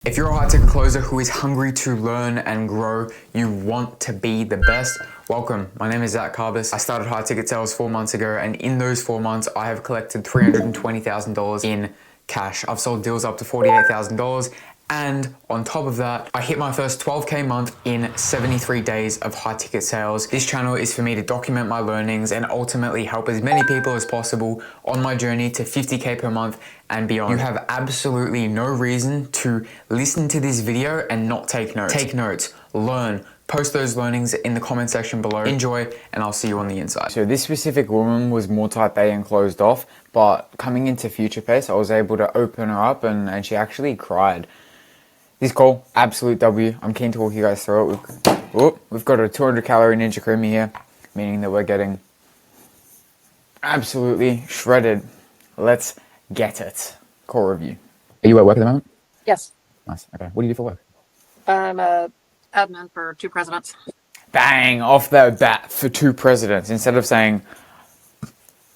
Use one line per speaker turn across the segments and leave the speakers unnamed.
If you're a high ticket closer who is hungry to learn and grow, you want to be the best, welcome. My name is Zach Carbis. I started high ticket sales 4 months ago, and in those 4 months, I have collected $320,000 in cash. I've sold deals up to $48,000. And on top of that, I hit my first 12K month in 73 days of high ticket sales. This channel is for me to document my learnings and ultimately help as many people as possible on my journey to 50K per month and beyond. You have absolutely no reason to listen to this video and not take notes. Take notes, learn, post those learnings in the comment section below. Enjoy, and I'll see you on the inside.
So this specific woman was more type A and closed off, but coming into Future Pace, I was able to open her up and she actually cried. This call, absolute W. I'm keen to walk you guys through it. We've got a 200 calorie Ninja Creamy here, meaning that we're getting absolutely shredded. Let's get it. Call review. Are you at work at the moment?
Yes.
Nice. Okay. What do you do for work?
I'm a admin for 2 presidents.
Bang! Off the bat for 2 presidents. Instead of saying,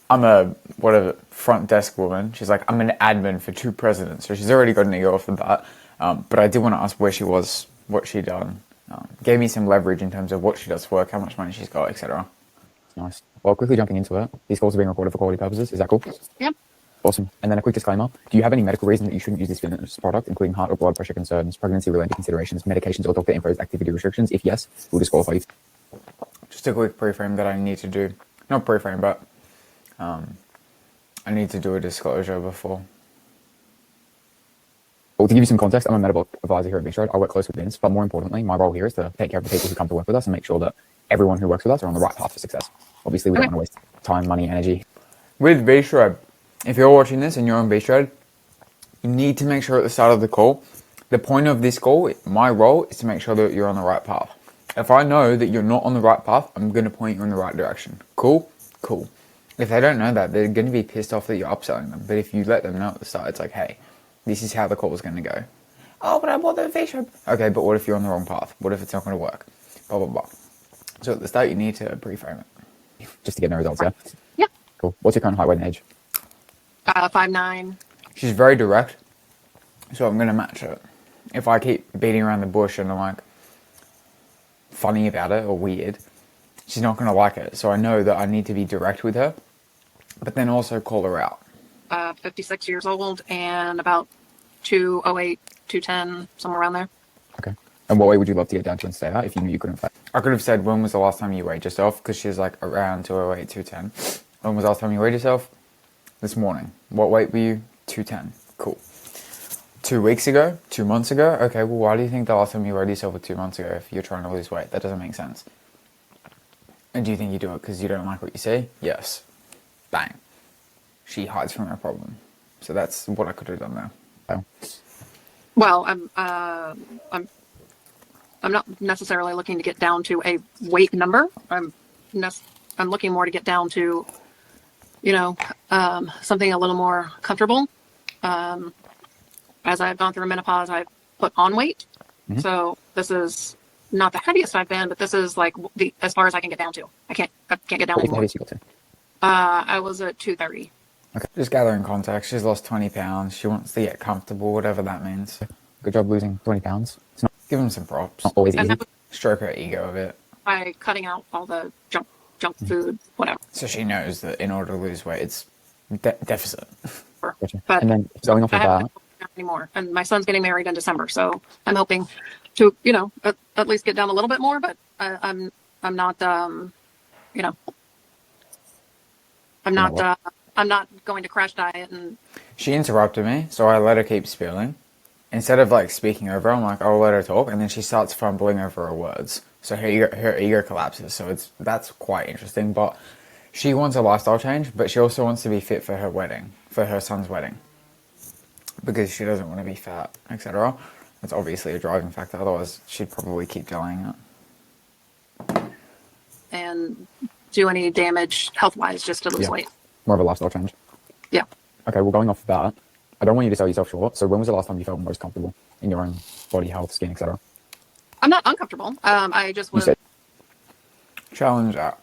I'm a, whatever, front desk woman, she's like, I'm an admin for 2 presidents. So she's already got an ego off the bat. But I did want to ask where she was, what she'd done. Gave me some leverage in terms of what she does for work, how much money she's got, etc. Nice. Well, quickly jumping into it, these calls are being recorded for quality purposes. Is that cool?
Yep.
Awesome. And then a quick disclaimer. Do you have any medical reason that you shouldn't use this fitness product, including heart or blood pressure concerns, pregnancy-related considerations, medications, or doctor imposed activity restrictions? If yes, we'll disqualify you. Just a quick pre-frame that I need to do. Not pre-frame, but I need to do a disclosure before. Well, to give you some context, I'm a metabolic advisor here at Big Shred. I work closely with Vince, but more importantly, my role here is to take care of the people who come to work with us and make sure that everyone who works with us are on the right path for success. Obviously, we don't want to waste time, money, energy. With Big Shred, if you're watching this and you're on Big Shred, you need to make sure at the start of the call, the point of this call, my role is to make sure that you're on the right path. If I know that you're not on the right path, I'm going to point you in the right direction. Cool? Cool. If they don't know that, they're going to be pissed off that you're upselling them. But if you let them know at the start, it's like, hey, this is how the call is going to go. Oh, but I bought the Big Shred. Okay, but what if you're on the wrong path? What if it's not going to work? Blah, blah, blah. So at the start, you need to pre-frame it. Just to get no results, yeah?
Yeah.
Cool. What's your current height, weight, and age?
5'9".
She's very direct, so I'm going to match it. If I keep beating around the bush and I'm like funny about it or weird, she's not going to like it. So I know that I need to be direct with her, but then also call her out.
56 years old and about 208, 210, somewhere around there.
Okay. And what weight would you love to get down to and stay at if you knew you couldn't fight? I could have said, when was the last time you weighed yourself? Because she's like around 208, 210. When was the last time you weighed yourself? This morning. What weight were you? 210. Cool. 2 weeks ago? 2 months ago? Okay, well, why do you think the last time you weighed yourself was 2 months ago if you're trying to lose weight? That doesn't make sense. And do you think you do it because you don't like what you see? Yes. Bang. She hides from her problem. So that's what I could have done there. Oh.
Well, I'm not necessarily looking to get down to a weight number. I'm looking more to get down to, something a little more comfortable. As I've gone through menopause, I've put on weight. Mm-hmm. So this is not the heaviest I've been, but this is like as far as I can get down to. I can't get down anymore.
What you got to?
I was at 230.
Okay. Just gathering context. She's lost 20 pounds. She wants to get comfortable, whatever that means. Good job losing 20 pounds. It's not, give them some props. Not always easy. Stroke her ego a bit.
By cutting out all the junk food, whatever.
So she knows that in order to lose weight, it's deficit.
Gotcha.
But and then going off of that
anymore. And my son's getting married in December, so I'm hoping to, at least get down a little bit more. But I'm not, I'm not going to crash diet. And
she interrupted me, so I let her keep spilling. Instead of like speaking over, I'm like, I'll let her talk, and then she starts fumbling over her words. So her ego collapses. So that's quite interesting. But she wants a lifestyle change, but she also wants to be fit for her wedding, for her son's wedding, because she doesn't want to be fat, etc. That's obviously a driving factor. Otherwise, she'd probably keep delaying it.
And do any damage health-wise just to lose weight.
More of a lifestyle change.
Yeah.
Okay, well, going off of that, I don't want you to sell yourself short. So when was the last time you felt most comfortable in your own body, health, skin, etc.?
I'm not uncomfortable. I just was...
Challenge out.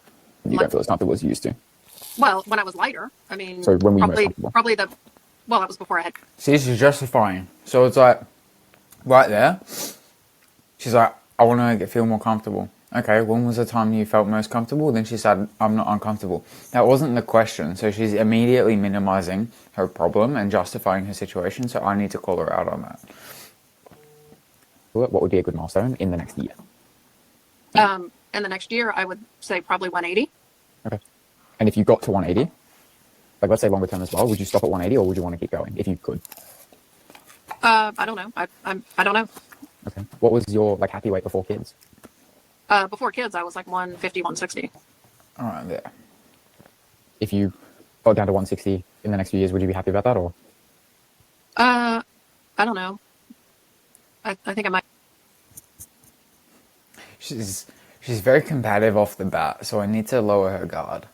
You don't feel as comfortable as you used to?
Well, when I was lighter. I mean,
so when were you most comfortable?
That was before I had...
See, this is justifying. So it's like,
right there, she's like, I want to feel more comfortable. Okay, when was the time you felt most comfortable? Then she said, I'm not uncomfortable. That wasn't the question. So she's immediately minimizing her problem and justifying her situation. So I need to call her out on that.
What would be a good milestone in the next year?
In the next year, I would say probably 180.
Okay. And if you got to 180, like let's say longer term as well, would you stop at 180 or would you want to keep going if you could?
I don't know. I don't know.
Okay. What was your like happy weight before kids?
Before kids, I was like 150, 160.
All right, there.
If you got down to 160 in the next few years, would you be happy about that or?
I don't know. I think I might.
She's very combative off the bat, so I need to lower her guard.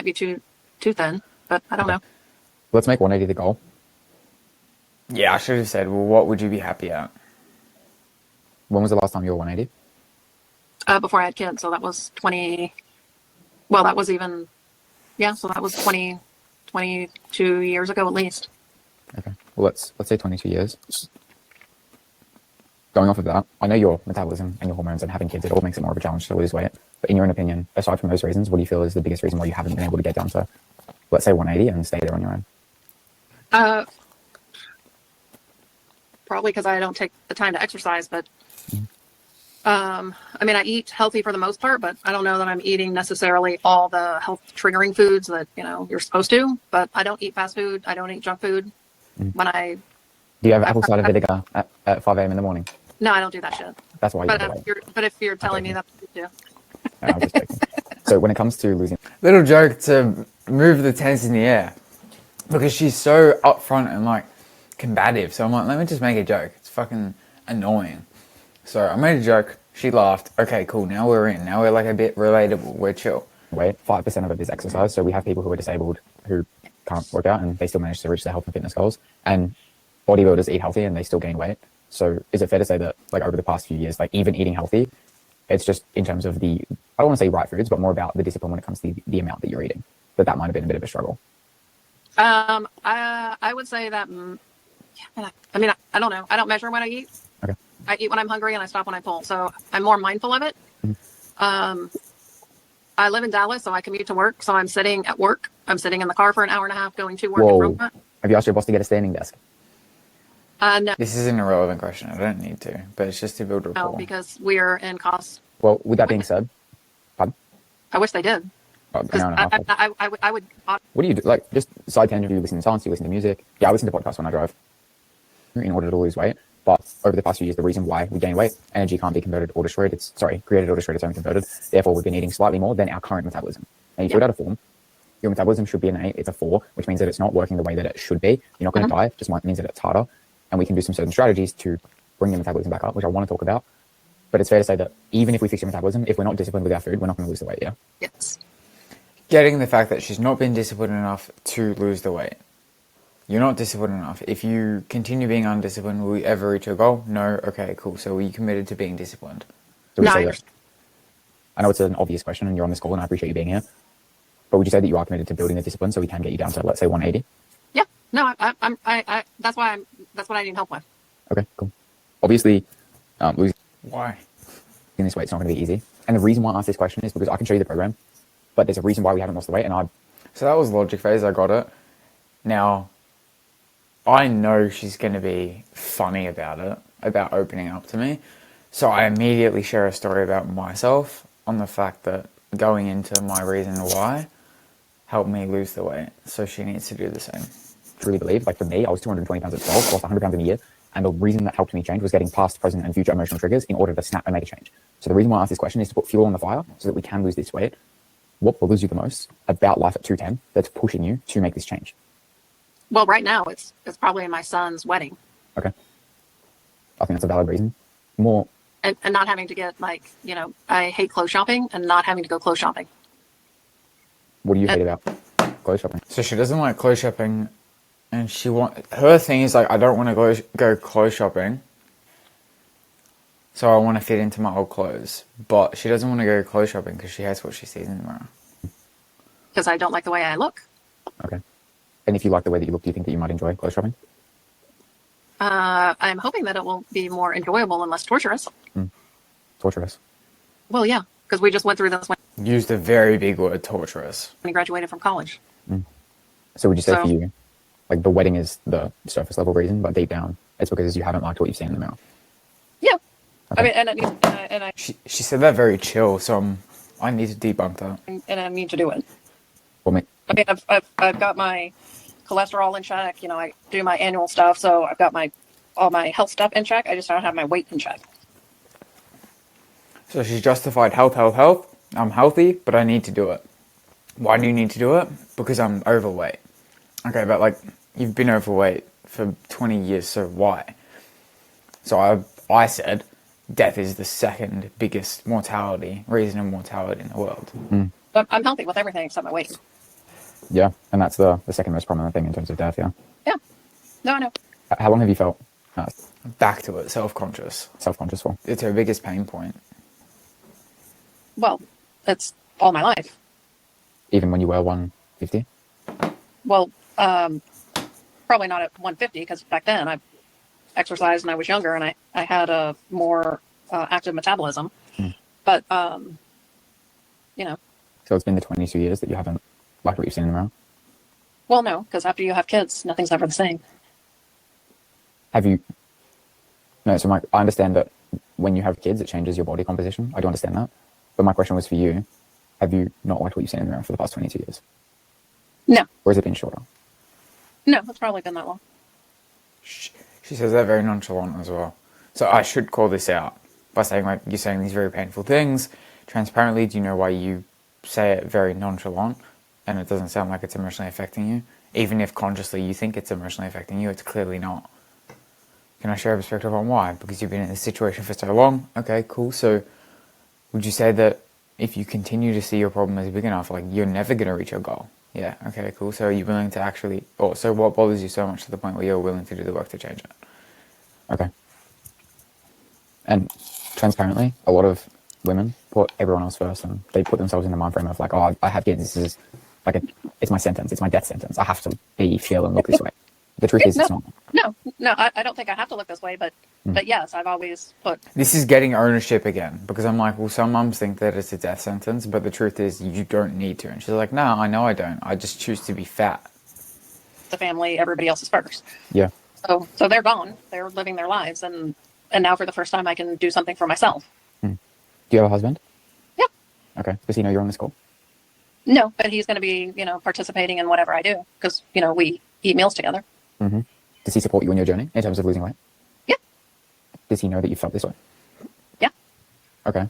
Be too thin, but I don't know.
Let's make 180 the goal.
Yeah, I should have said, well, what would you be happy at?
When was the last time you were 180?
Before I had kids, so that was 20. Well, that was even. Yeah, so that was 22 years ago at least.
Okay. Well, let's say 22 years. Going off of that, I know your metabolism and your hormones and having kids, it all makes it more of a challenge to lose weight. But in your own opinion, aside from those reasons, what do you feel is the biggest reason why you haven't been able to get down to, let's say 180 and stay there on your own?
Probably because I don't take the time to exercise, but I mean, I eat healthy for the most part, but I don't know that I'm eating necessarily all the health triggering foods that, you're supposed to, but I don't eat fast food. I don't eat junk food. When
Do you have apple cider vinegar at 5 a.m. in the morning?
No, I don't do that shit.
That's why
But if you're telling me that's what you do.
I was just joking. So when it comes to losing,
Little joke to move the tense in the air. Because she's so upfront and like combative. So I'm like, let me just make a joke. It's fucking annoying. So I made a joke. She laughed. Okay, cool. Now we're in. Now we're like a bit relatable. We're chill.
weight, 5% of it is exercise. So we have people who are disabled who can't work out and they still manage to reach their health and fitness goals. And bodybuilders eat healthy and they still gain weight. So is it fair to say that like over the past few years, like even eating healthy, it's just in terms of the, I don't want to say right foods, but more about the discipline when it comes to the amount that you're eating, that might have been a bit of a struggle?
I would say that, I mean, I don't know. I don't measure what I eat.
Okay.
I eat when I'm hungry and I stop when I pull. So I'm more mindful of it.
Mm-hmm.
I live in Dallas, so I commute to work. So I'm sitting at work. I'm sitting in the car for an hour and a half going to work.
Whoa. Have you asked your boss to get a standing desk?
No.
This is an irrelevant question. I don't need to, but it's just to build rapport.
No, because we're in cost.
Well, with that being said, pardon?
I wish they did.
An hour and a half.
I would.
What do you do? Like, just side tangent, do you listen to songs? Do you listen to music? Yeah, I listen to podcasts when I drive in order to lose weight. But over the past few years, the reason why we gain weight, energy can't be converted or destroyed. Created or destroyed, it's only converted. Therefore, we've been eating slightly more than our current metabolism. And if you're out of form, your metabolism should be an 8, it's a 4, which means that it's not working the way that it should be. You're not going to die, just means that it's harder. And we can do some certain strategies to bring your metabolism back up, which I want to talk about. But it's fair to say that even if we fix your metabolism, if we're not disciplined with our food, we're not going to lose the weight, yeah?
Yes.
Getting the fact that she's not been disciplined enough to lose the weight. You're not disciplined enough. If you continue being undisciplined, will you ever reach your goal? No. Okay, cool. So are you committed to being disciplined?
So we say that. I know it's an obvious question and you're on this call and I appreciate you being here. But would you say that you are committed to building the discipline so we can get you down to, let's say, 180?
Yeah. No, I that's what I need help with.
Okay, cool. Obviously, losing
Why?
this weight is not going to be easy. And the reason why I asked this question is because I can show you the program, but there's a reason why we haven't lost the weight. And
So that was logic phase. I got it. Now, I know she's going to be funny about it, about opening up to me. So I immediately share a story about myself on the fact that going into my reason why helped me lose the weight. So she needs to do the same.
truly believe, like for me, I was 220 pounds at 12, lost 100 pounds in a year. And the reason that helped me change was getting past present and future emotional triggers in order to snap and make a change. So the reason why I asked this question is to put fuel on the fire so that we can lose this weight. What bothers you the most about life at 210 that's pushing you to make this change?
Well, right now it's probably my son's wedding.
Okay. I think that's a valid reason. More.
And not having to get I hate clothes shopping and not having to go clothes shopping.
What do you hate about clothes shopping?
So she doesn't like clothes shopping, and her thing is like, I don't want to go clothes shopping, so I want to fit into my old clothes. But she doesn't want to go clothes shopping because she hates what she sees in the mirror.
Because I don't like the way I look.
Okay. And if you like the way that you look, do you think that you might enjoy clothes shopping?
I'm hoping that it will be more enjoyable and less torturous.
Torturous.
Well, yeah, because we just went through this when
Used a very big word, torturous.
we graduated from college.
So would you say
So-
for you, like the wedding is the surface level reason, but deep down, it's because you haven't liked what you've seen in the mirror?
Yeah. I
Okay.
mean, and
She said that very chill, so I need to debunk that.
I need to do it.
Well,
I mean, I've got my cholesterol in check. You know, I do my annual stuff, so I've got all my health stuff in check. I just don't have my weight in check.
So she's justified health. I'm healthy, but I need to do it. Why do you need to do it? Because I'm overweight. Okay, but like, you've been overweight for 20 years, so why? So I said, death is the second biggest reason of mortality in the world.
But I'm healthy with everything except my weight.
yeah, and that's the second most prominent thing in terms of death. Yeah.
Yeah. No, I know.
How long have you felt
Back to it, self-conscious.
self-conscious for?
It's her biggest pain point.
Well, it's all my life.
Even when you were 150?
Well, probably not at 150 because back then I exercised and I was younger and I had a more active metabolism. But, you know,
So it's been the 22 years that you haven't liked what you've seen in the mirror?
well, no, because after you have kids, nothing's ever the same.
Have you... No, so I understand that when you have kids, it changes your body composition. I do understand that. But my question was for you, have you not liked what you've seen in the mirror for the past 22 years?
No,
Or has it been shorter?
no, it's probably been that long.
She says that very nonchalant as well. So I should call this out by saying, like, you're saying these very painful things transparently. Do you know why you say it very nonchalant and it doesn't sound like it's emotionally affecting you? Even if consciously you think it's emotionally affecting you, it's clearly not. Can I share a perspective on why? Because you've been in this situation for so long. Okay, cool. So would you say that if you continue to see your problem as big enough, like, you're never going to reach your goal? Yeah, okay, cool. So are you willing to actually... so what bothers you so much to the point where you're willing to do the work to change it?
Okay. And transparently, a lot of women put everyone else first and they put themselves in the mind frame of like, oh, I have kids. This is like it's my sentence. It's my death sentence. I have to be, feel, and look this way. The truth is, it's not.
No, I don't think I have to look this way, but yes, I've always put,
This is getting ownership again, because I'm like, well, some mums think that it's a death sentence, but the truth is you don't need to. And she's like, no, I know I don't. I just choose to be fat.
the family, everybody else is first.
Yeah.
So they're gone. They're living their lives, and now for the first time, I can do something for myself.
Do you have a husband?
Yeah.
Okay. Does he know you're on this call?
No, but he's going to be, participating in whatever I do because, we eat meals together.
Does he support you in your journey in terms of losing weight?
Yeah.
Does he know that you felt this way?
Yeah.
Okay.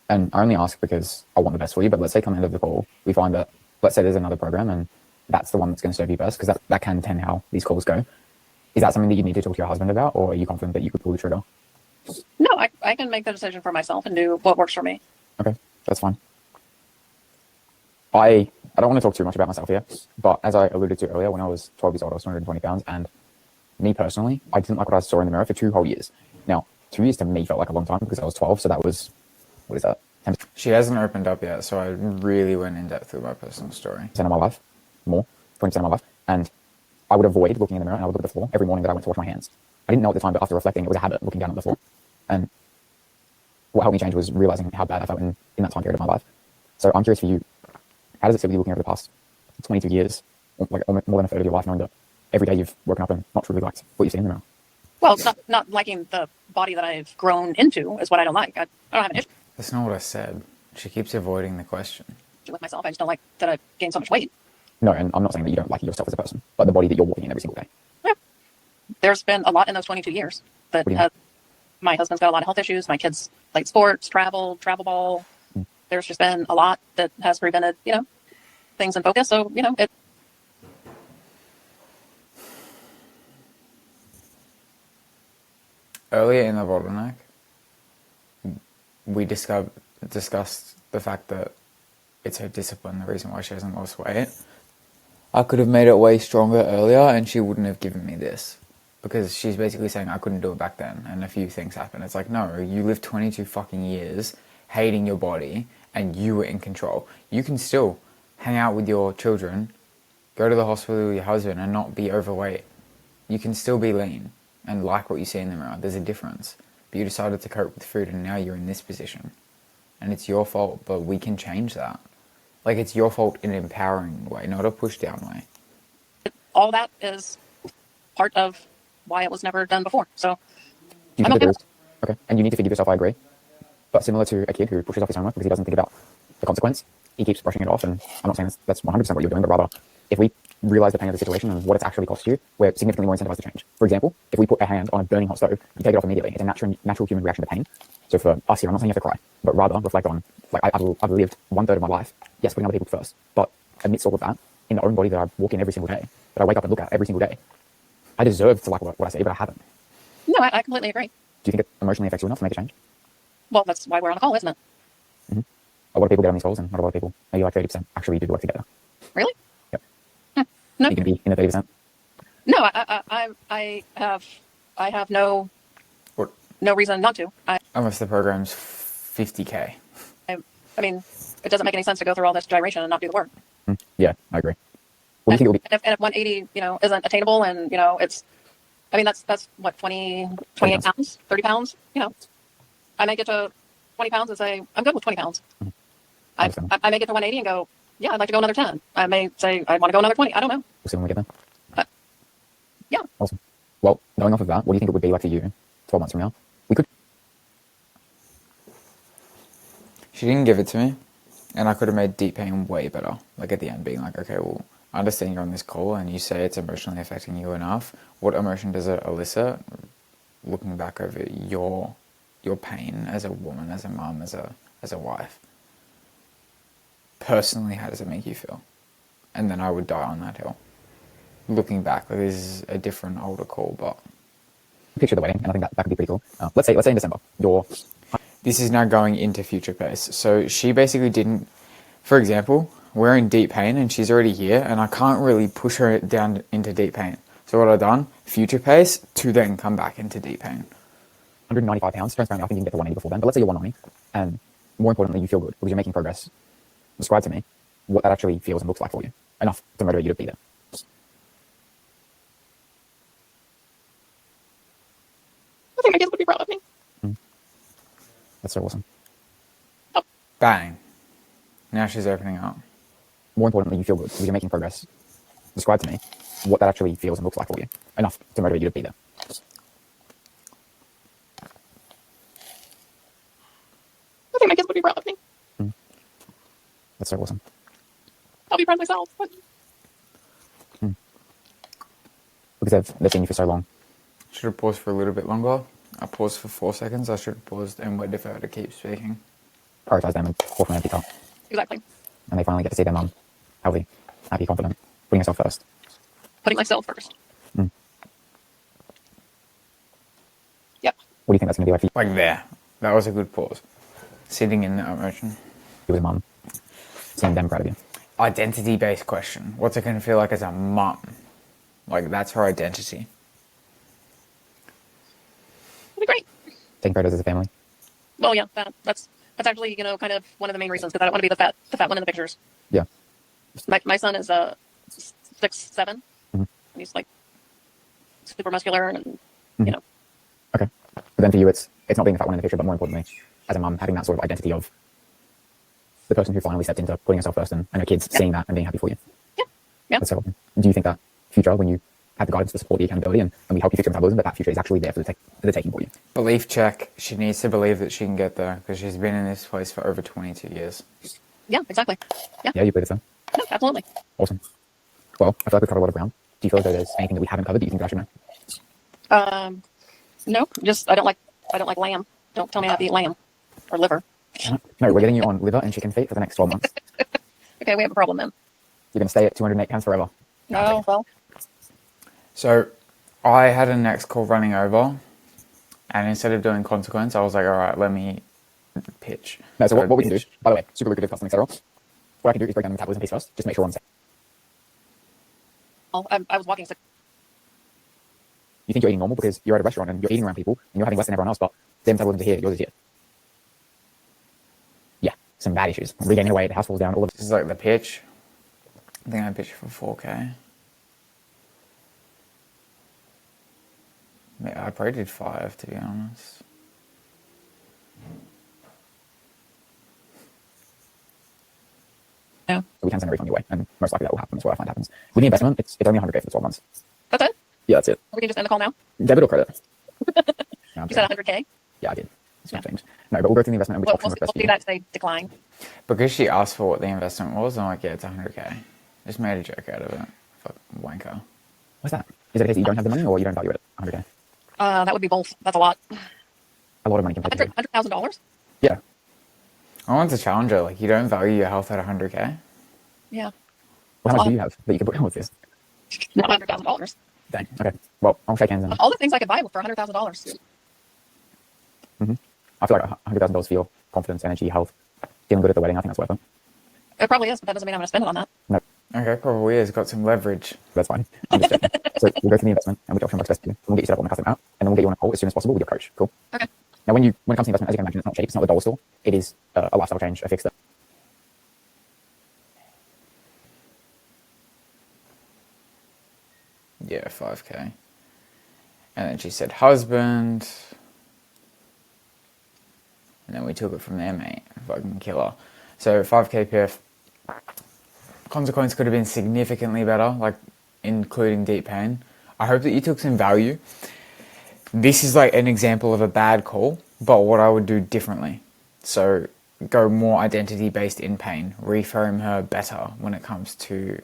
And I only ask because I want the best for you, but let's say come the end of the call, we find that, let's say there's another program and that's the one that's going to serve you best, because that can tend how these calls go. Is that something that you need to talk to your husband about, or are you confident that you could pull the trigger?
No, I can make the decision for myself and do what works for me.
Okay, that's fine. I don't want to talk too much about myself here, but as I alluded to earlier, when I was 12 years old, I was 220 pounds, and me personally, I didn't like what I saw in the mirror for 2 whole years. Now, 2 years to me felt like a long time because I was 12, so that was, what is that, 10%
She hasn't opened up yet, so I really went in depth with my personal story.
of my life, more, 20% of my life, and I would avoid looking in the mirror and I would look at the floor every morning that I went to wash my hands. I didn't know at the time, but after reflecting, it was a habit looking down at the floor. And what helped me change was realizing how bad I felt in that time period of my life. So I'm curious for you, how does it sit with you looking over the past 22 years, like almost more than a third of your life, knowing that every day you've woken up and not truly liked what you see in the mirror?
Well, it's not liking the body that I've grown into is what I don't like. I don't have an issue
That's not what I said. She keeps avoiding the question.
with myself. I just don't like that I've gained so much weight.
No, and I'm not saying that you don't like yourself as a person, but the body that you're walking in every single day.
Yeah. There's been a lot in those 22 years. But
What do you mean?
my husband's got a lot of health issues. My kids like sports, travel ball. There's just been a lot that has prevented, things in focus. So, it.
Earlier in the bottleneck, we discussed the fact that it's her discipline, the reason why she hasn't lost weight. I could have made it way stronger earlier and she wouldn't have given me this. Because she's basically saying I couldn't do it back then and a few things happened. It's like, no, you lived 22 fucking years hating your body and you were in control. You can still hang out with your children, go to the hospital with your husband and not be overweight. You can still be lean and like what you see in the mirror. There's a difference. But you decided to cope with food and now you're in this position. And it's your fault, but we can change that. Like, it's your fault in an empowering way, not a push down way.
All that is part of why it was never done before. So
Do you
I'm
think that
okay.
there's okay, and you need to forgive yourself? I agree, but similar to a kid who pushes off his homework because he doesn't think about the consequence, he keeps brushing it off. And I'm not saying that's 100% what you're doing, but rather, if we realize the pain of the situation and what it's actually cost you, we're significantly more incentivized to change. For example, if we put a hand on a burning hot stove, you take it off immediately. It's a natural human reaction to pain. So for us here, I'm not saying you have to cry, but rather reflect on, like, I've lived 1/3 of my life, yes, putting other people first, but amidst all of that, in the own body that I walk in every single day, that I wake up and look at every single day, I deserve to like what I say, but I haven't.
No, I completely agree.
Do you think it emotionally affects you enough to make a change?
Well, that's why we're on a call, isn't it?
A lot of people get on these calls, and not a lot of people, maybe like 30%, actually do the work together.
Really?
Yep.
No,
Are you going to be in the 30%?
no, I have no
What?
reason not to.
Unless the program's 50K.
I mean, it doesn't make any sense to go through all this gyration and not do the work.
Yeah, I agree. What do you think it will be?
And if 180, isn't attainable, and it's, I mean, that's what 28 pounds, 30 pounds. I may get to 20 pounds and say I'm good with 20 pounds. I may get to 180 and go, yeah, I'd like to go another 10. I may say I want to go another 20. I don't know.
We'll see when we get there.
Yeah.
Awesome. Well, going off of that, what do you think it would be like for you 12 months from now? We could.
She didn't give it to me, and I could have made deep pain way better. Like at the end, being like, okay, well, I understand you're on this call and you say it's emotionally affecting you enough. What emotion does it elicit? Looking back over your pain as a woman, as a mum, as a wife. Personally, how does it make you feel? And then I would die on that hill. Looking back, like, this is a different older call, but
Picture the wedding, and I think that could be pretty cool. Let's say in December,
this is now going into future pace. So she basically didn't, for example, we're in deep pain and she's already here and I can't really push her down into deep pain. So what I've done, future pace to then come back into deep pain.
195 pounds, transparently, I think you can get to 180 before then, but let's say you're 190, and more importantly, you feel good because you're making progress. Describe to me what that actually feels and looks like for you. Enough to motivate you to be there.
I think my kids would be proud of me.
That's so awesome.
Bang. Now she's opening up.
More importantly, you feel good because you're making progress. Describe to me what that actually feels and looks like for you. Enough to motivate you to be there.
I think my kids would be proud of me.
That's so awesome.
I'll be proud of myself. But
Because they've seen you for so long.
Should have paused for a little bit longer. I paused for 4 seconds. I should have paused and waited for her to keep speaking.
Prioritize them and pour from an empty cup.
exactly.
And they finally get to see their mum healthy, happy, confident, putting herself first.
Putting myself first.
Mm.
Yep.
What do you think that's going to be like for you
Like there. That was a good pause. Sitting in that emotion.
as a mum? Seeing them proud of you.
Identity-based question. What's it going to feel like as a mum? Like, that's her identity.
It'd be great.
Taking photos as a family.
Well, yeah, that's actually, kind of one of the main reasons, because I don't want to be the fat one in the pictures.
Yeah.
My son is 6'7",
Mhm.
and he's like super muscular, and
Mhm. Okay. But then for you, it's not being the fat one in the picture, but more importantly, as a mum, having that sort of identity of the person who finally stepped into putting herself first, and her kids seeing that and being happy for you.
Yeah. Yeah.
That's so awesome. Do you think that future, when you have the guidance, the support, the accountability, and we help you fix your metabolism, that future is actually there for the taking for you?
Belief check. She needs to believe that she can get there because she's been in this place for over 22 years.
Yeah, exactly. Yeah,
Yeah, you believe it so.
no, absolutely.
Awesome. Well, I feel like we've covered a lot of ground. Do you feel as though there's anything that we haven't covered that you think I should know?
No, just I don't like lamb. Don't tell me how to eat lamb or liver.
No, we're getting you on liver and chicken feet for the next 12 months.
Okay, we have a problem then.
You're going to stay at 208 pounds forever.
No, well,
So I had a next call running over, and instead of doing consequence, I was like, all right, let me pitch.
No, so what we can do,
pitch.
by the way, super lucrative, custom, etc. What I can do is break down the metabolism piece first, just to make sure we're on the same.
I was walking.
You think you're eating normal because you're at a restaurant and you're eating around people and you're having less than everyone else, but their metabolisms are here, yours is here. Yeah, some bad issues. Regaining weight, house falls down, all of
This is like the pitch. I think I pitched for 4K. Yeah, I probably did 5, to be honest.
Yeah.
So we can send a refund your way, and most likely that will happen. That's what I find happens. With the investment, it's only 100K for the 12 months.
That's it?
Yeah, that's it.
We can just end the call now?
Debit or credit? No, I'm
You said
kidding.
100K?
Yeah, I did. It's
Yeah.
not changed. No, but we'll go through the investment and which
We'll,
option
we'll,
works best
we'll
for
do
you.
that say decline.
Because she asked for what the investment was, I'm like, yeah, it's 100K. Just made a joke out of it. Fuck, wanker.
What's that? Is it a case that you don't have the money or you don't value it at 100K?
That would be both. That's a lot.
A lot of money compared to
$100,000?
Yeah.
I want to challenge her, like, you don't value your health at 100K?
Yeah.
Well, how much
lot.
do you have that you can put with this?
Not $100,000.
Dang. Okay. Well, I'll shake hands and
All the things I could buy for $100,000.
I feel like $100,000 for your confidence, energy, health, feeling good at the wedding. I think that's worth it.
It probably is, but that doesn't mean I'm going to spend it on that.
No,
Okay, probably is. Got some leverage.
that's fine. I'm just checking. So we'll go through the investment and which option works best for you. And we'll get you set up on the custom app, and then we'll get you on a call as soon as possible with your coach. Cool.
Okay.
Now, when it comes to investment, as you can imagine, it's not cheap. It's not the dollar store. It is a lifestyle change, a fix that.
Yeah, 5K. And then she said husband. And then we took it from there, mate. Fucking killer. So 5K PF. Consequence could have been significantly better, like including deep pain. I hope that you took some value. This is like an example of a bad call, but what I would do differently. So go more identity based in pain. Reframe her better when it comes to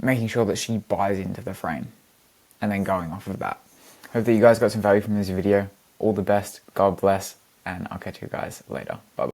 making sure that she buys into the frame and then going off of that. Hope that you guys got some value from this video. All the best. God bless. And I'll catch you guys later. Bye.